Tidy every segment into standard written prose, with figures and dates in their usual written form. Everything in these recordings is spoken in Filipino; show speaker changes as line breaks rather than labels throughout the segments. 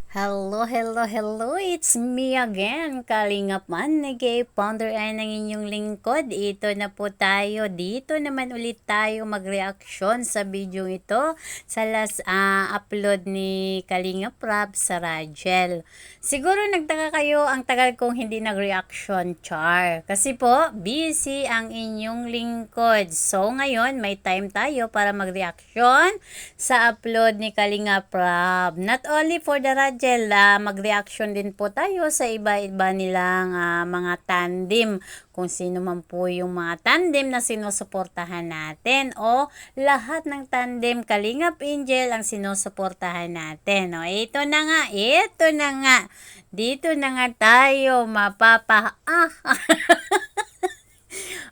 Hello, hello, hello! It's me again, Kalingap Man, founder ay ng inyong lingkod. Ito na po tayo. Dito naman ulit tayo mag-reaction sa video ito sa last upload ni Kalingap Rab sa Rajel. Siguro nagtaka kayo ang tagal kong hindi nag-reaction, char. Kasi po, busy ang inyong lingkod. So ngayon, may time tayo para mag-reaction sa upload ni Kalingap Rab. Not only for the Rajel, mag-reaction din po tayo sa iba-iba nilang mga tandem. Kung sino man po yung mga tandem na sinusuportahan natin o lahat ng tandem Kalingap Angel ang sinusuportahan natin. O, ito na nga, ito na nga. Dito na nga tayo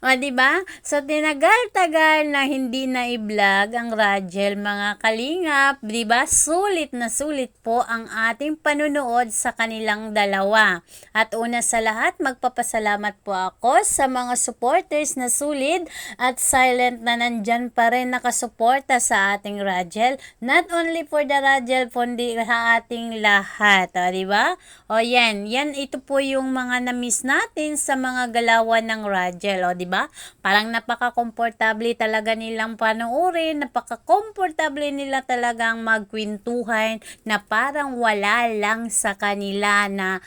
O, diba? So, tinagal-tagal na hindi na i-vlog ang Rajel, mga kalingap. Diba? Sulit na sulit po ang ating panunood sa kanilang dalawa. At una sa lahat, magpapasalamat po ako sa mga supporters na sulit at silent na nandyan pa rin nakasuporta sa ating Rajel. Not only for the Rajel, kundi sa ating lahat. O, diba? O, yan. Ito po yung mga na-miss natin sa mga galawan ng Rajel. O, diba? Parang napaka-komportable talaga nilang panoorin, napaka-komportable nila talagang magkwentuhan na parang wala lang sa kanila na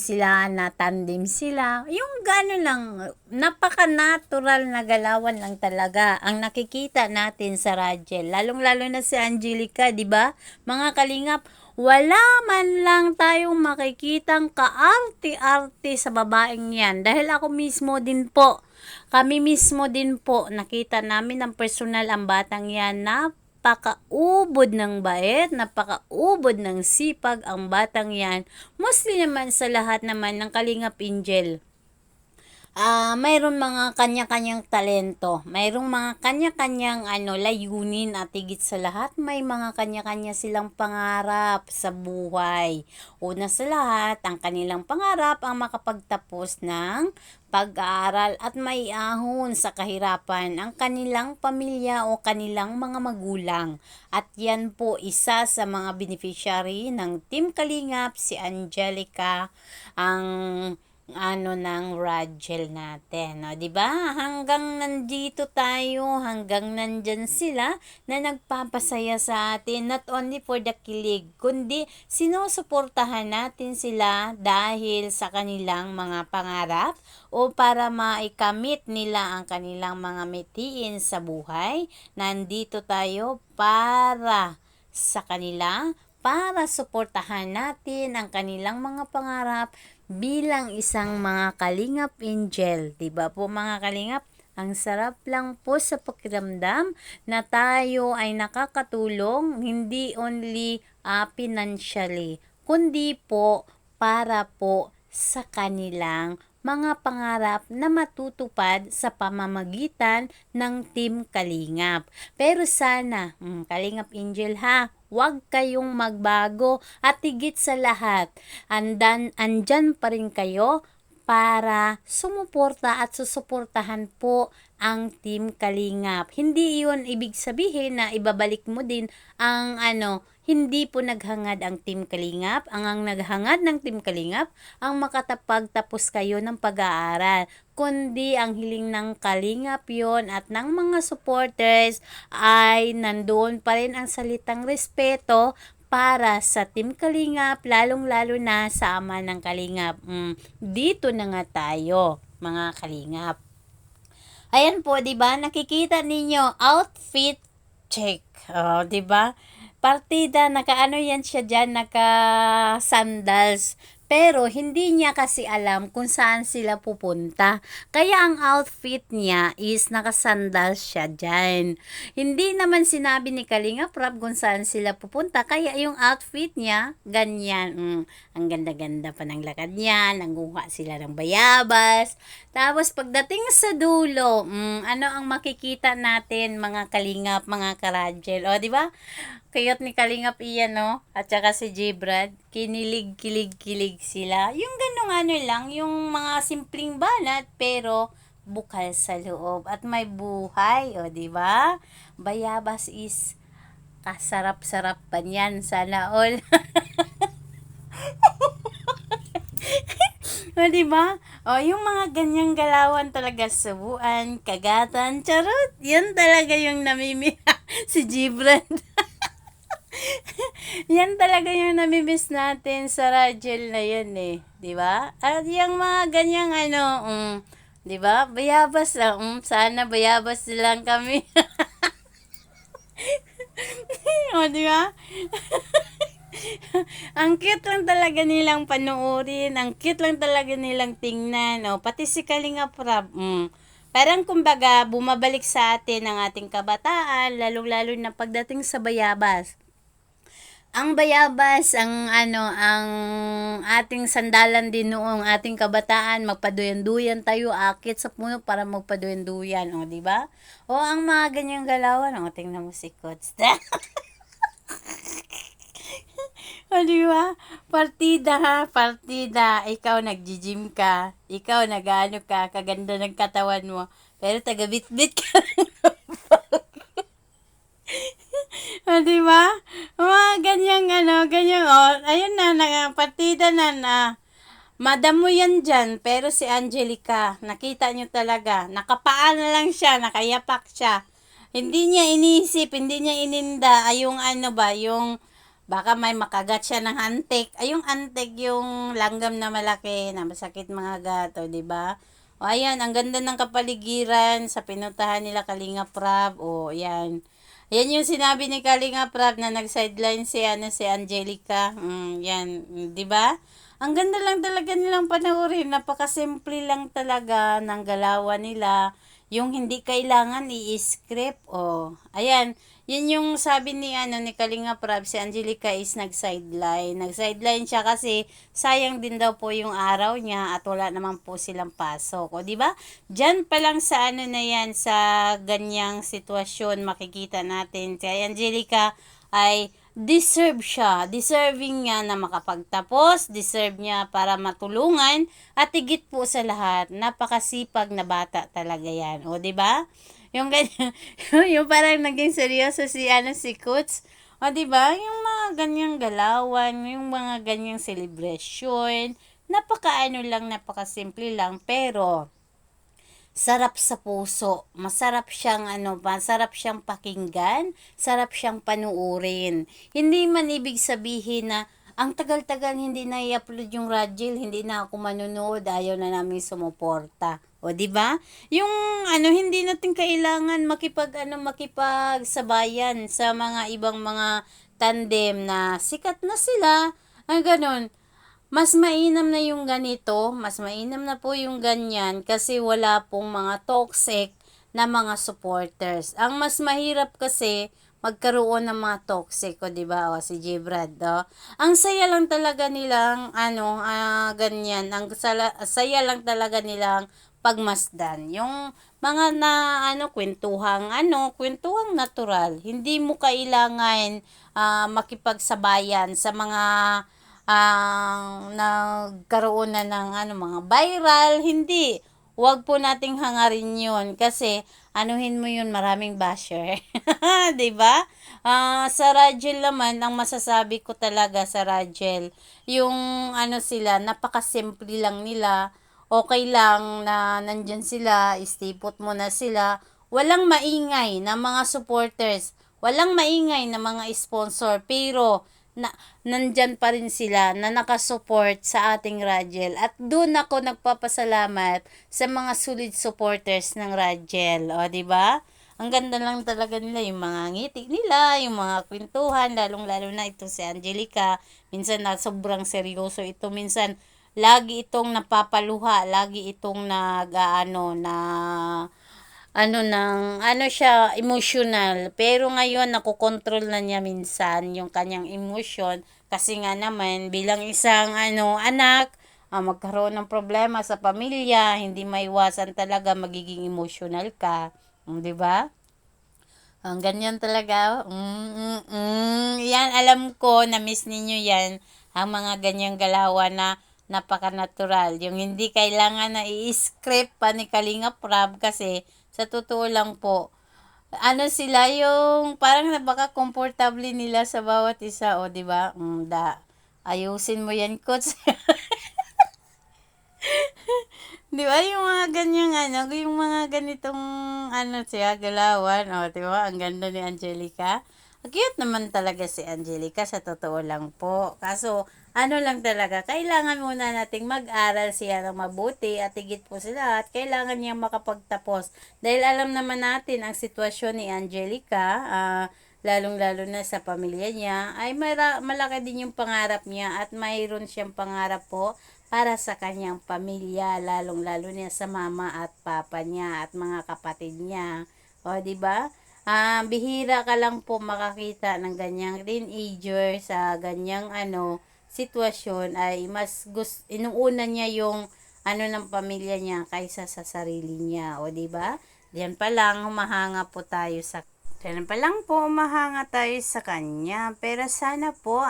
sila, na tandem sila. Yung gano'n lang, napaka-natural na galawan lang talaga ang nakikita natin sa Rajel. Lalong-lalo na si Angelica, di ba? Mga kalingap, wala man lang tayong makikitang kaarte-arte sa babaeng yan. Dahil ako mismo din po, kami mismo din po, nakita namin ng personal ang batang yan na napakaubod ng bait, napakaubod ng sipag ang batang yan. Mostly naman sa lahat naman ng Kalingap Angel, mayroon mga kanya-kanyang talento. Mayroong mga kanya-kanyang layunin at higit sa lahat, may mga kanya-kanya silang pangarap sa buhay. Una sa lahat, ang kanilang pangarap ang makapagtapos ng pag-aaral at maiahon sa kahirapan ang kanilang pamilya o kanilang mga magulang. At yan po isa sa mga beneficiary ng Team Kalingap, si Angelica, ang ng Rajel natin. O, di ba? Hanggang nandito tayo, hanggang nandyan sila na nagpapasaya sa atin, not only for the kilig, kundi sinusuportahan natin sila dahil sa kanilang mga pangarap o para maikamit nila ang kanilang mga mitiin sa buhay. Nandito tayo para sa kanila, para suportahan natin ang kanilang mga pangarap bilang isang mga Kalingap Angel. Diba po mga Kalingap? Ang sarap lang po sa pakiramdam na tayo ay nakakatulong hindi only financially, kundi po para po sa kanilang mga pangarap na matutupad sa pamamagitan ng Team Kalingap. Pero sana, Kalingap Angel ha, huwag kayong magbago at higit sa lahat, andyan pa rin kayo para sumuporta at susuportahan po ang Team Kalingap. Hindi iyon ibig sabihin na ibabalik mo din ang hindi po naghangad ang Team Kalingap. Ang naghangad ng Team Kalingap ang makatapagtapos kayo ng pag-aaral. Kundi ang hiling ng Kalingap yon at ng mga supporters ay nandoon pa rin ang salitang respeto para sa Team Kalingap, lalong-lalo na sa ama ng Kalingap. Dito na nga tayo, mga Kalingap. Ayan po, 'di ba? Nakikita ninyo outfit check. Oh, 'di ba? Partida nakaano yan siya diyan, naka sandals. Pero hindi niya kasi alam kung saan sila pupunta. Kaya ang outfit niya is nakasandals siya dyan. Hindi naman sinabi ni Kalinga Prab kung saan sila pupunta. Kaya yung outfit niya, ganyan. Ang ganda-ganda pa ng lakad niya. Nanguha sila ng bayabas. Tapos pagdating sa dulo, ano ang makikita natin mga Kalingap, mga Karajel? O, di ba? Kayot ni Kalingap iyan, no? At saka si J-Brad, kinilig-kilig-kilig sila. Yung ganong lang, yung mga simpleng banat, pero bukal sa loob at may buhay, o di ba? Bayabas is kasarap-sarap pa niyan, sana all. O, di ba? O, yung mga ganyang galawan talaga, subuan, kagatan, charot. Yan talaga yung si Gibran. Yan talaga yung namimiss natin sa Rachel na yan eh. Di ba? At yung mga ganyang di ba? Bayabas lang. Sana bayabas lang kami. O, di ba? Ang cute lang talaga nilang panoorin. Ang cute lang talaga nilang tingnan. O, pati si Kalinga Prab. Parang kumbaga, bumabalik sa atin ang ating kabataan, lalong-lalo na pagdating sa bayabas. Ang bayabas, ang ating sandalan din noong ating kabataan, magpaduyan-duyan tayo, akit sa puno para magpaduyan-duyan, o, di ba? O, ang mga ganyang galawan, o, tingnan mo si Coach. O, di ba? Partida ha, partida. Ikaw nag-gym ka, ikaw nag-ano ka, kaganda ng katawan mo, pero taga-bit-bit ka. O, di ba? Mga ganyang, ayun na, partida na, madam mo yan dyan, pero si Angelica, nakita nyo talaga, nakapaan lang siya, nakayapak siya. Hindi niya iniisip, hindi niya ininda, ay yung baka may makagat siya ng antik. Ay yung antik, yung langgam na malaki, na masakit mga gato, di ba? O, ayan, ang ganda ng kapaligiran sa pinuntahan nila Kalinga Prab. O, ayan. Yan yung sinabi ni Kalinga Prab na nag-sideline si Angelica. Yan, 'di ba? Ang ganda lang talaga nilang panoorin. Napakasimple lang talaga ng galawan nila. Yung hindi kailangan i-script. Oh, ayan. Yan yung sabi ni Kalinga Prab, si Angelica is nag-sideline. Nag-sideline siya kasi sayang din daw po yung araw niya at wala naman po silang pasok. O, di ba? Diyan pa lang sa na yan, sa ganyang sitwasyon, makikita natin kay Angelica ay deserve siya. Deserving niya na makapagtapos, deserve niya para matulungan, at higit po sa lahat, napakasipag na bata talaga yan. O, di ba? Yung ganyan, yung parang naging seryoso si Coach. O, di ba? Yung mga ganyang galawan, yung mga ganyang celebration, napakasimple lang, pero sarap sa puso. Masarap siyang pakinggan, sarap siyang panuurin. Hindi man ibig sabihin na ang tagal-tagal hindi na i-upload yung Radjil, hindi na ako manunood, ayaw na namin sumuporta. O, di ba? Yung hindi natin kailangan makipagsabayan sa mga ibang mga tandem na sikat na sila. Ang ganun, mas mainam na yung ganito, mas mainam na po yung ganyan kasi wala pong mga toxic na mga supporters. Ang mas mahirap kasi magkaroon ng mga toxic, o, di ba? O, si Jibrad, do. Ang saya lang talaga nilang ganyan. Saya lang talaga nilang pagmasdan. Yung mga kwentuhang natural. Hindi mo kailangan makipagsabayan sa mga nagkaroon na ng mga viral. Hindi. Huwag po nating hangarin yun kasi anuhin mo yun, maraming basher. 'Di ba? Sa Rajel naman, ang masasabi ko talaga sa Rajel, yung sila, napakasimple lang nila. Okay lang na nandyan sila, istipot mo na sila. Walang maingay na mga supporters, walang maingay na mga sponsor, pero nandyan pa rin sila na nakasupport sa ating Rajel. At doon ako nagpapasalamat sa mga solid supporters ng Rajel. O, di ba? Ang ganda lang talaga nila, yung mga ngiti nila, yung mga kwentuhan, lalong-lalo na ito si Angelica. Minsan na sobrang seryoso ito, minsan lagi itong napapaluha, lagi itong siya, emotional. Pero ngayon, nakokontrol na niya minsan yung kanyang emosyon. Kasi nga naman, bilang isang anak, magkaroon ng problema sa pamilya, hindi maiwasan talaga magiging emotional ka. Di ba? Ang ganyan talaga. Yan, alam ko, na-miss ninyo yan. Ang mga ganyang galawan na napaka-natural. Yung hindi kailangan na i-script pa ni Kalinga Prab kasi sa totoo lang po, sila yung parang napaka-komportable nila sa bawat isa, o, di ba? Ayusin mo yan, coach. Di ba yung mga ganyang yung mga ganitong siya, galawan. O, di ba? Ang ganda ni Angelica. Cute naman talaga si Angelica, sa totoo lang po. Kaso, lang talaga, kailangan muna nating mag-aral siya ng mabuti at higit po sila at kailangan niya makapagtapos. Dahil alam naman natin ang sitwasyon ni Angelica, lalong-lalo na sa pamilya niya, ay malaki din yung pangarap niya at mayroon siyang pangarap po para sa kanyang pamilya, lalong-lalo na sa mama at papa niya at mga kapatid niya. O, di ba? Bihira ka lang po makakita ng ganyang teenager sa ganyang sitwasyon ay mas inuuna niya yung ng pamilya niya kaysa sa sarili niya. O, di ba? Diyan pa lang humahanga po tayo sa Diyan pa lang po humahanga tayo sa kanya. Pero sana po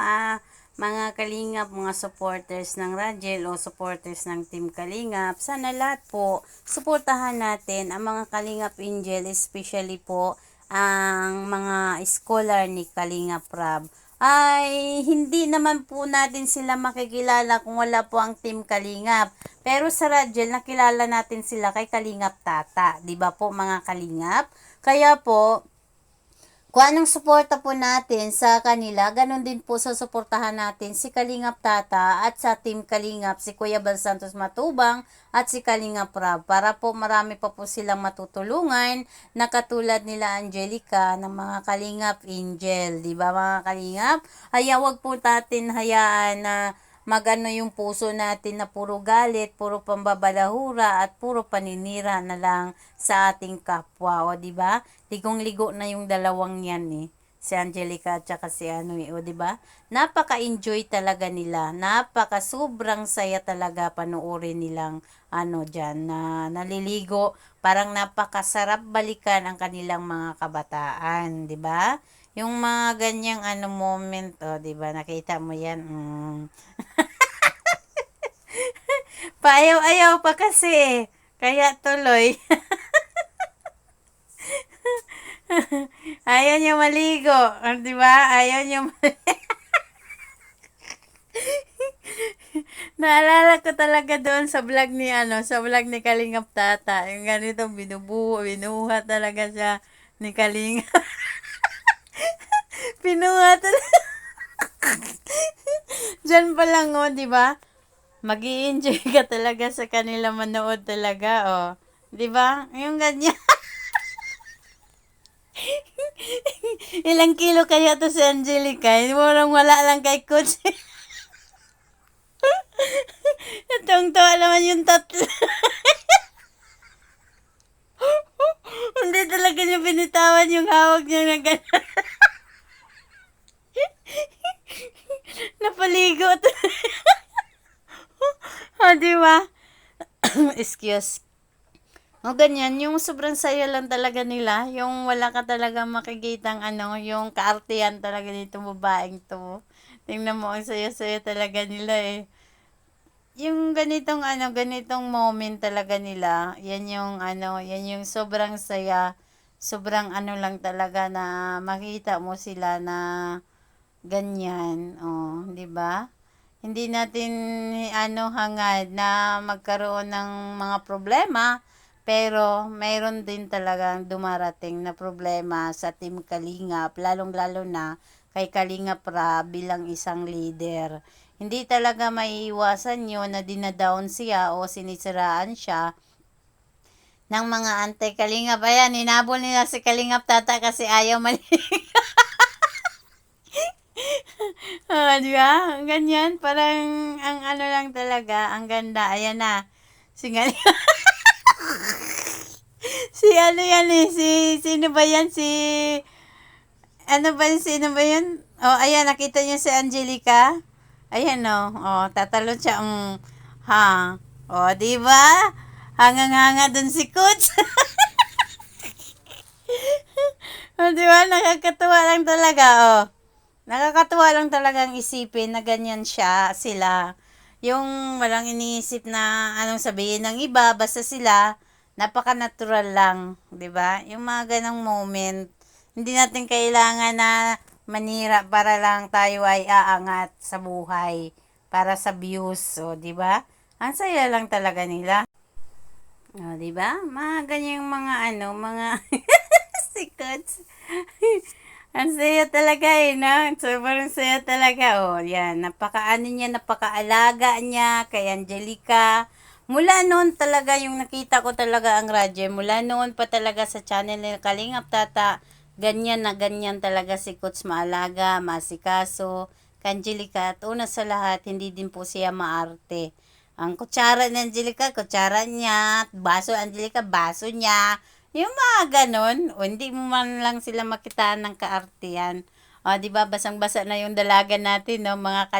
mga kalingap, mga supporters ng Rajel o supporters ng Team Kalingap, sana lahat po suportahan natin ang mga Kalingap Angel, especially po ang mga scholar ni Kalingap Rab. Ay hindi naman po natin sila makikilala kung wala po ang Team Kalingap. Pero sa Rajel, nakilala natin sila kay Kalingap Tata, 'di ba po mga Kalingap? Kaya po kung anong suporta po natin sa kanila, ganun din po sa suportahan natin si Kalingap Tata at sa Team Kalingap, si Kuya Bal Santos Matubang at si Kalingap Rab. Para po marami pa po silang matutulungan na katulad nila Angelica ng mga Kalingap Angel. Di ba mga Kalingap? Kaya wag po natin hayaan na magano yung puso natin na puro galit, puro pambabalahura at puro paninira na lang sa ating kapwa, o di ba? Ligong-ligo na yung dalawang yan si Angelica at saka si o di ba? Napaka-enjoy talaga nila. Napaka sobrang saya talaga panoorin nilang diyan na naliligo. Parang napakasarap balikan ang kanilang mga kabataan, di ba? Yung mga ganyang moment, di ba? Nakita mo yan. Paayaw-ayaw pa kasi. Kaya tuloy. Ayaw niya maligo. Di ba? Ayaw niya Naalala ko talaga doon sa vlog ni Kalingap Tata. Yung ganito, binuhat talaga siya ni Kalingap. Pinuhat talaga. Diyan pa lang, di ba? Mag-i-enjoy ka talaga sa kanila manood talaga, 'Di ba? Yung ganyan. Ilang kilo kaya to si Angelica? Walang wala lang kay coach. Tawang-tawa naman yung tatlo. Hindi talaga niya binitawan yung hawak niya na gano'n. Napaligo. Di ba? Excuse. O ganyan, yung sobrang saya lang talaga nila, yung wala ka talaga makikitang yung kaartihan talaga nitong babaeng to. Tingnan mo, ang saya-saya talaga nila Yung ganitong moment talaga nila, yan yung sobrang saya, sobrang lang talaga na makita mo sila na ganyan, di ba? Hindi natin hangad na magkaroon ng mga problema, pero mayroon din talagang dumarating na problema sa Team Kalingap, lalong-lalo na kay Kalingap Ra bilang isang leader. Hindi talaga maiiwasan yun na dinadown siya o sinisiraan siya ng mga anti-Kalingap. Ayan, hinabol nila si Kalingap Tata kasi ayaw maligo. Di ba? Ganyan, parang ang lang talaga, ang ganda. Ayan na. Singali. Si sino ba yan? Sino ba yan? Ayan, nakita niyo si Angelica? Ayan, tatalon siya, ha. Di ba? Hangang-hanga dun si Coach. Di ba? Nakakatuwa lang talaga, Nakakatuwa lang talagang isipin na ganyan sila. Yung walang iniisip na anong sabihin ng iba, basta sila, napaka-natural lang, 'di ba? Yung mga ganong moment, hindi natin kailangan na manira para lang tayo ay aangat sa buhay para sa views, 'di ba? Ang saya lang talaga nila. Oh, 'di ba? Mga ganyang mga mga sikats. Ang saya talaga eh, no? Sobrang saya talaga. Oh, yan. Napakaano niya, napakaalaga niya kay Angelica. Mula noon talaga yung nakita ko talaga ang radyo. Mula noon pa talaga sa channel ni Kalingap Tata, ganyan na ganyan talaga si Coach maalaga, masikaso, kay Angelica. At una sa lahat, hindi din po siya maarte. Ang kutsara ni Angelica, kutsara niya. Baso Angelica, baso niya. Yung mga ganon, o hindi mo man lang sila makitaan ng kaartihan. O, di ba basang-basa na yung dalaga natin, no? Mga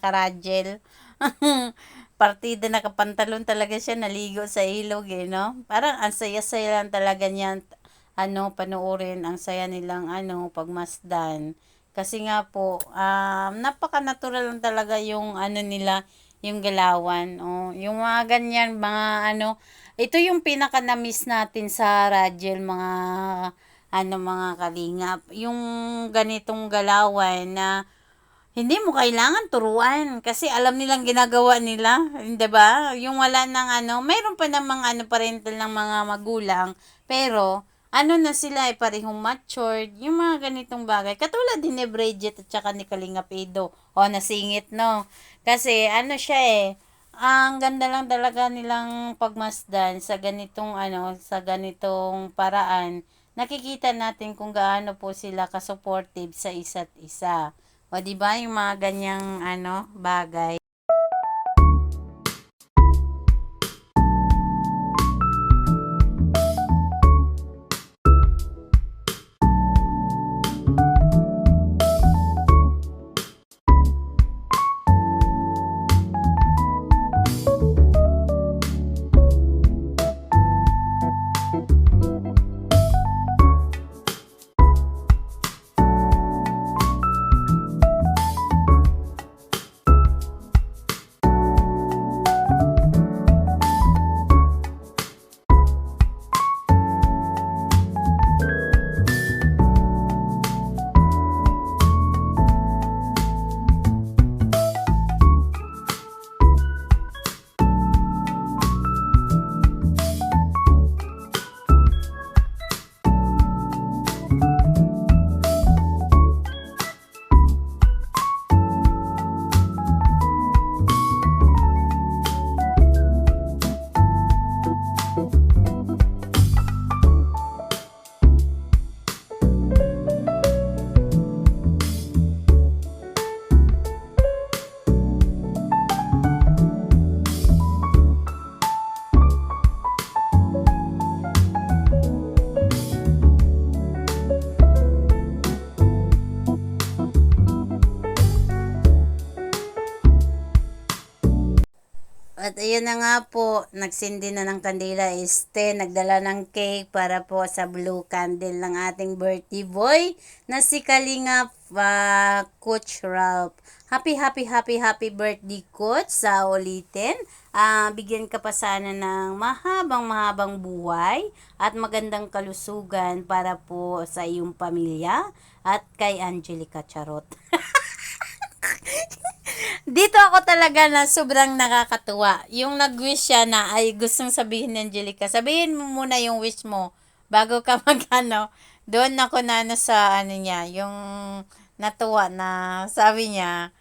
karajel. Partida nakapantalon talaga siya, naligo sa ilog, eh, no? Parang ang saya-saya lang talaga niyan, panoorin, ang saya nilang, pagmasdan. Kasi nga po, napaka-natural lang talaga yung, nila, yung galawan. O, yung mga ganyan, ito yung pinaka na-miss natin sa Radiel, mga kalingap. Yung ganitong galawan na hindi mo kailangan turuan kasi alam nilang ginagawa nila, 'di ba? Yung wala nang mayroon pa namang parental ng mga magulang, pero na sila ay parehong matured, yung mga ganitong bagay. Katulad din ni Bridget at saka ni Kalinga Pedro. O, nasingit, no? Kasi siya ang ganda lang talaga nilang pagmasdan sa ganitong paraan. Nakikita natin kung gaano po sila ka-supportive sa isa't isa. O, di ba yung mga ganyang bagay. At ayun na nga po, nagsindi na ng kandila, nagdala ng cake para po sa blue candle ng ating birthday boy na si Kalingap Coach Ralph. Happy, happy, happy, happy birthday, Coach, sa ulitin. Bigyan ka pa sana ng mahabang buhay at magandang kalusugan para po sa iyong pamilya at kay Angelica Charot. Dito ako talaga na sobrang nakakatuwa. Yung nag-wish siya na ay gustong sabihin ni Angelica, sabihin mo muna yung wish mo bago ka Doon ako na sa niya, yung natuwa na sabi niya,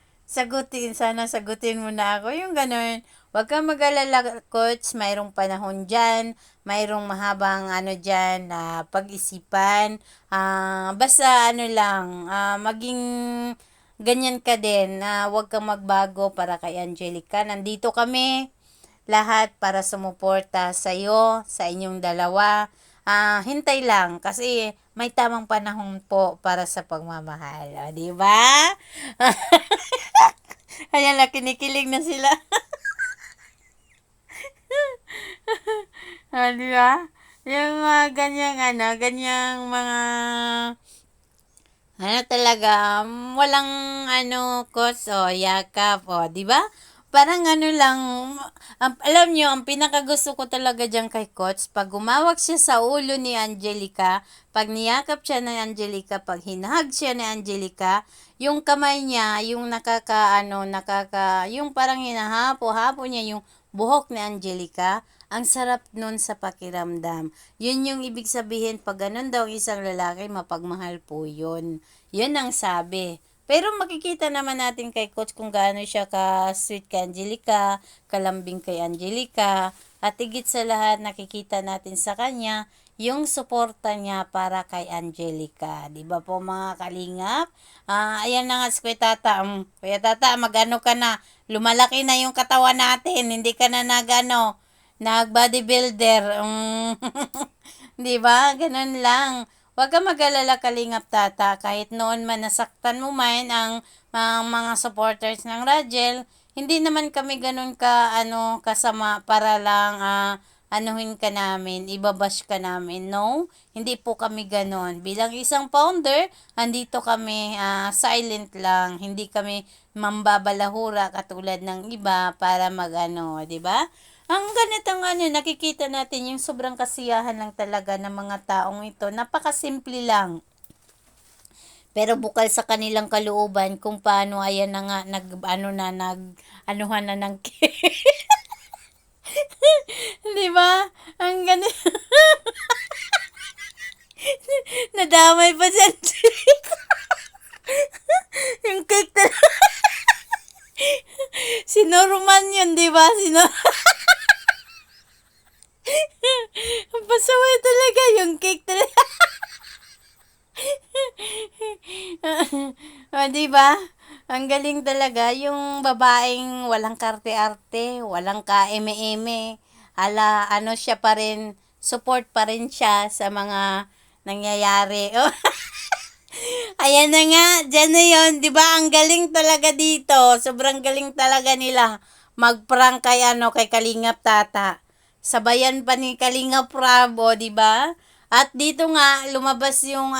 sana sagutin mo na ako. Yung ganun, huwag kang mag-alala, Coach, mayroong panahon dyan, mayroong mahabang dyan na pag-isipan. Basta lang, maging ganyan ka din na huwag kang magbago para kay Angelica. Nandito kami lahat para sumuporta sa iyo, sa inyong dalawa. Hintay lang kasi may tamang panahon po para sa pagmamahal. O, di ba? Ayan na, kinikilig na sila. O, di ba? Yung mga ganyang mga talaga, walang kos o yakap o, di ba? Parang lang, alam nyo, ang pinakagusto ko talaga dyan kay Coach, pag gumawak siya sa ulo ni Angelica, pag niyakap siya ni Angelica, pag hinahag siya ni Angelica, yung kamay niya, yung yung parang hinahapo-hapo niya yung buhok ni Angelica, Ang sarap nun sa pakiramdam. Yun yung ibig sabihin, pag ganun daw isang lalaki, mapagmahal po yun. Yun ang sabi. Pero makikita naman natin kay Coach kung gaano siya ka-sweet kay Angelica, kalambing kay Angelica, at higit sa lahat nakikita natin sa kanya yung suporta niya para kay Angelica. Di ba po mga kalingap? Ayan na nga si Kuya Tata. Kuya Tata, magano ka na? Lumalaki na yung katawan natin. Hindi ka na nag-bodybuilder. Di ba? Ganun lang. Huwag ka mag-alala Kalingap Tata, kahit noon man nasaktan mo man ang mga supporters ng Rajel, hindi naman kami ganun kasama para lang anuhin ka namin, ibabash ka namin. No, hindi po kami ganun. Bilang isang founder, andito kami silent lang, hindi kami mambabalahura katulad ng iba para di ba? Ang ganitong nakikita natin yung sobrang kasiyahan lang talaga ng mga taong ito. Napakasimple lang. Pero bukal sa kanilang kalooban kung paano ayan na nga anuhan na ng di ba? Ang ganito. Nadamay pa siya. Yung cake talaga. Si Norman yun, di ba? Pasaway talaga yung cake talaga. Di ba? Ang galing talaga yung babaeng walang karte-arte, walang ka-eme-eme. Siya pa rin, support pa rin siya sa mga nangyayari. Ayan na nga, dyan na yun. Di ba? Ang galing talaga dito. Sobrang galing talaga nila mag-prank kay Kalingap Tata. Sabayan pa ni Kalingap Prabo, di ba? At dito nga lumabas yung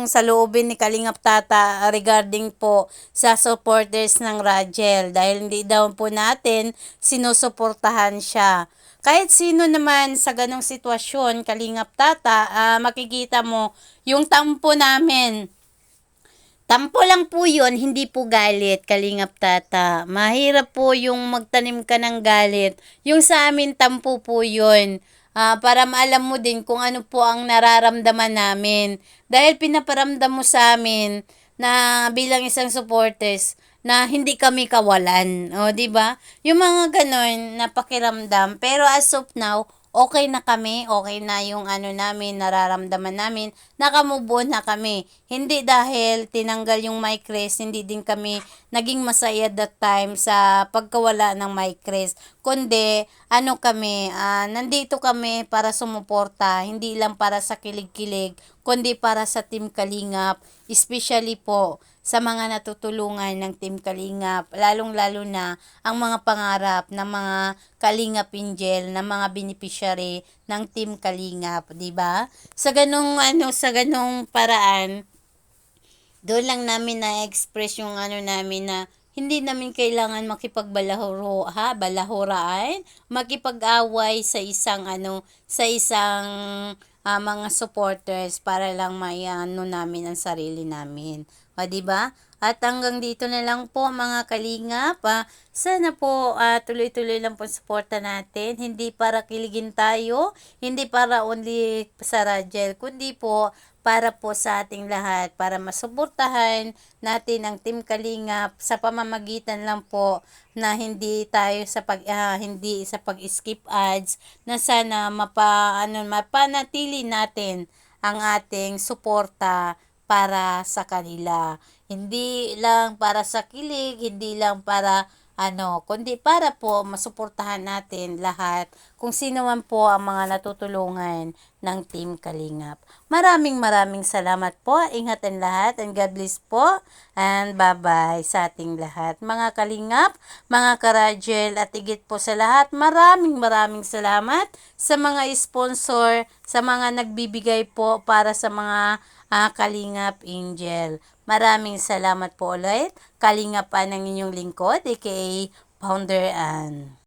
saloobin ni Kalingap Tata regarding po sa supporters ng Rajel dahil hindi daw po natin sinusuportahan siya. Kahit sino naman sa ganong sitwasyon, Kalingap Tata, makikita mo yung tampo namin. Tampo lang po yun, hindi po galit, Kalingap Tata. Mahirap po yung magtanim ka ng galit. Yung sa amin, tampo po yun. Para maalam mo din kung ano po ang nararamdaman namin. Dahil pinaparamdam mo sa amin na bilang isang supporters na hindi kami kawalan. O, di ba? Yung mga ganon na pakiramdam. Pero as of now, okay na kami, okay na yung namin, nararamdaman namin, nakamove on na kami. Hindi dahil tinanggal yung mic race, hindi din kami naging masaya that time sa pagkawala ng mic race. Kundi, nandito kami para sumuporta, hindi lang para sa kilig-kilig, kundi para sa Team Kalingap, especially po sa mga natutulungan ng Team Kalingap, lalong-lalo na ang mga pangarap ng mga Kalingap Angel, ng mga beneficiary ng Team Kalingap, 'di ba? Sa ganung paraan, doon lang namin na-express yung namin na hindi namin kailangan balahuraan, makipag-away sa isang mga supporters para lang namin ang sarili namin. Di ba? At hanggang dito na lang po mga kalingap. Sana po tuloy-tuloy lang po suporta natin. Hindi para kiligin tayo, hindi para only sa Rajel, kundi po para po sa ating lahat, para masuportahan natin ang Team Kalingap sa pamamagitan lang po na hindi tayo hindi sa pag-skip ads, na sana mapanatili natin ang ating suporta para sa kanila. Hindi lang para sa kilig, hindi lang para kundi para po masuportahan natin lahat kung sino man po ang mga natutulungan ng Team Kalingap. Maraming salamat po. Ingatan lahat and God bless po and bye-bye sa ating lahat. Mga Kalingap, mga Karajel at higit po sa lahat, maraming salamat sa mga sponsor, sa mga nagbibigay po para sa mga Kalingap Angel. Maraming salamat po ulit. Kalingapan ng inyong lingkod, aka Founder Ann.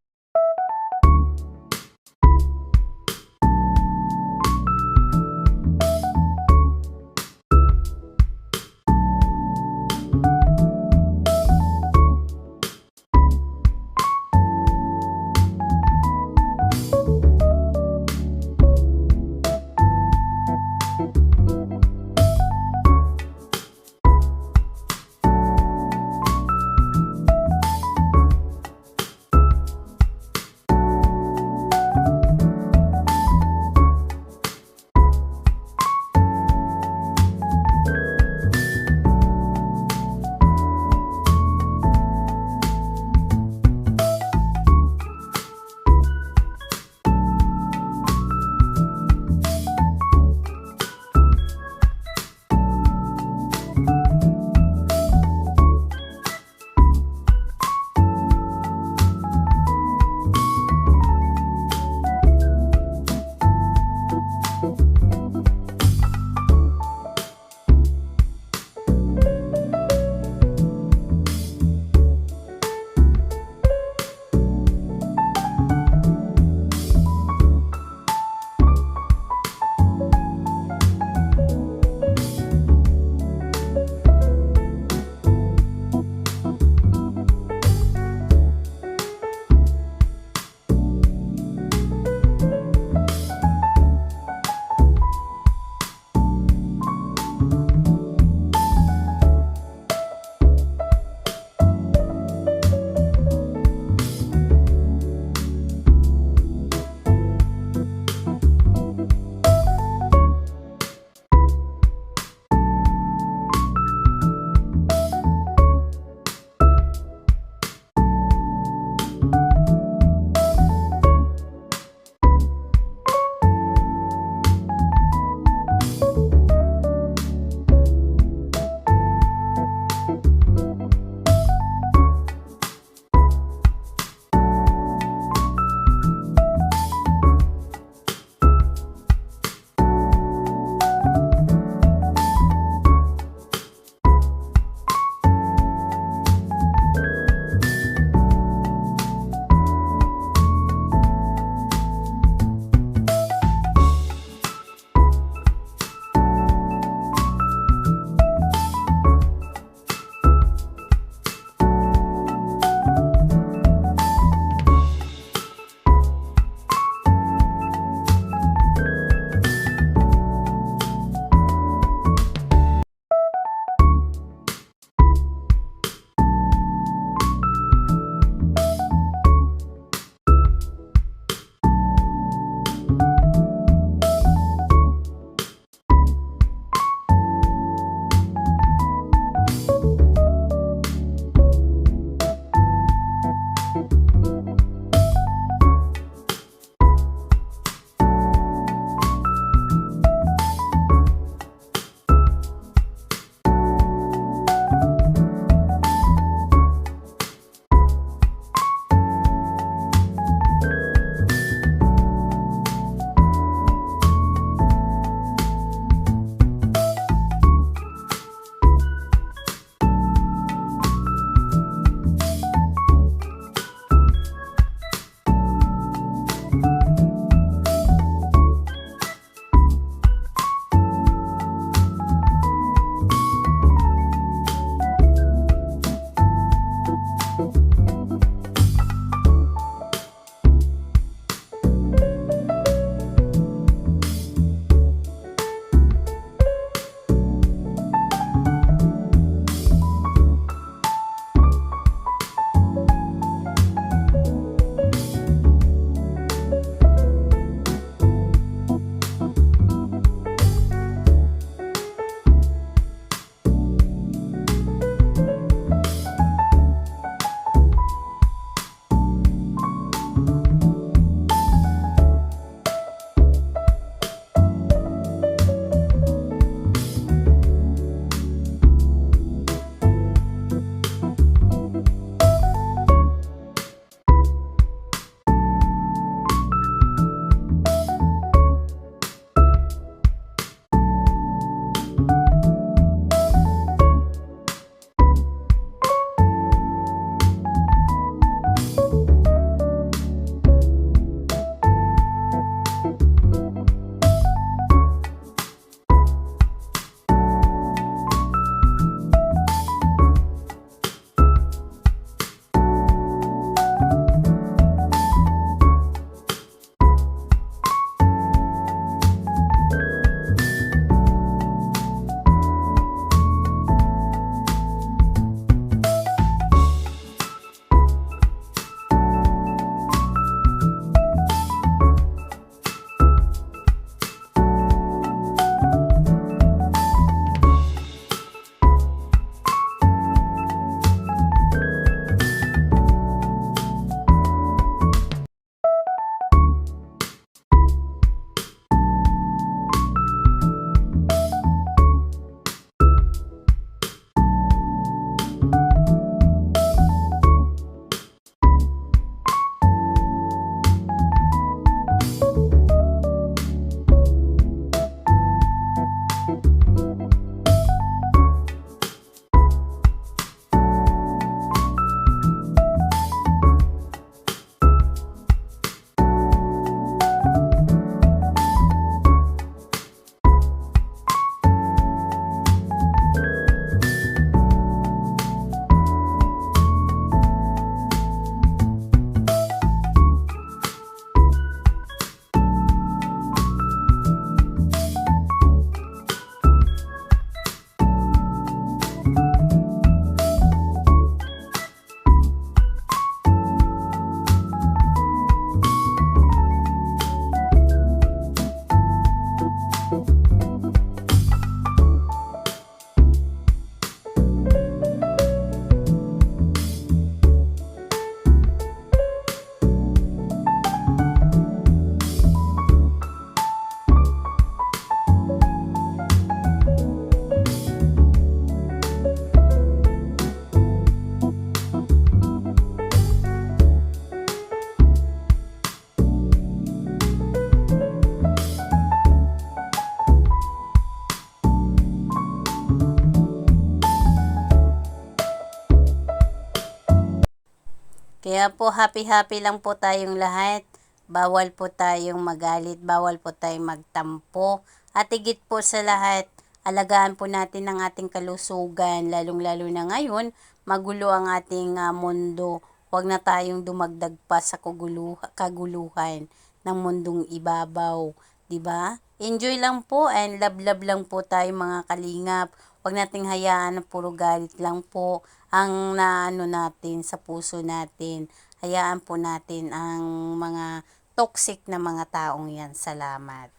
Kaya po happy-happy lang po tayong lahat. Bawal po tayong magalit, bawal po tayong magtampo. At higit po sa lahat, alagaan po natin ang ating kalusugan, lalong-lalo na ngayon, magulo ang ating mundo. Huwag na tayong dumagdag pa sa kaguluhan ng mundong ibabaw, 'di ba? Enjoy lang po and love-love lang po tayo mga kalingap. Huwag nating hayaan na puro galit lang po ang naano natin sa puso natin. Hayaan po natin ang mga toxic na mga taong yan. Salamat.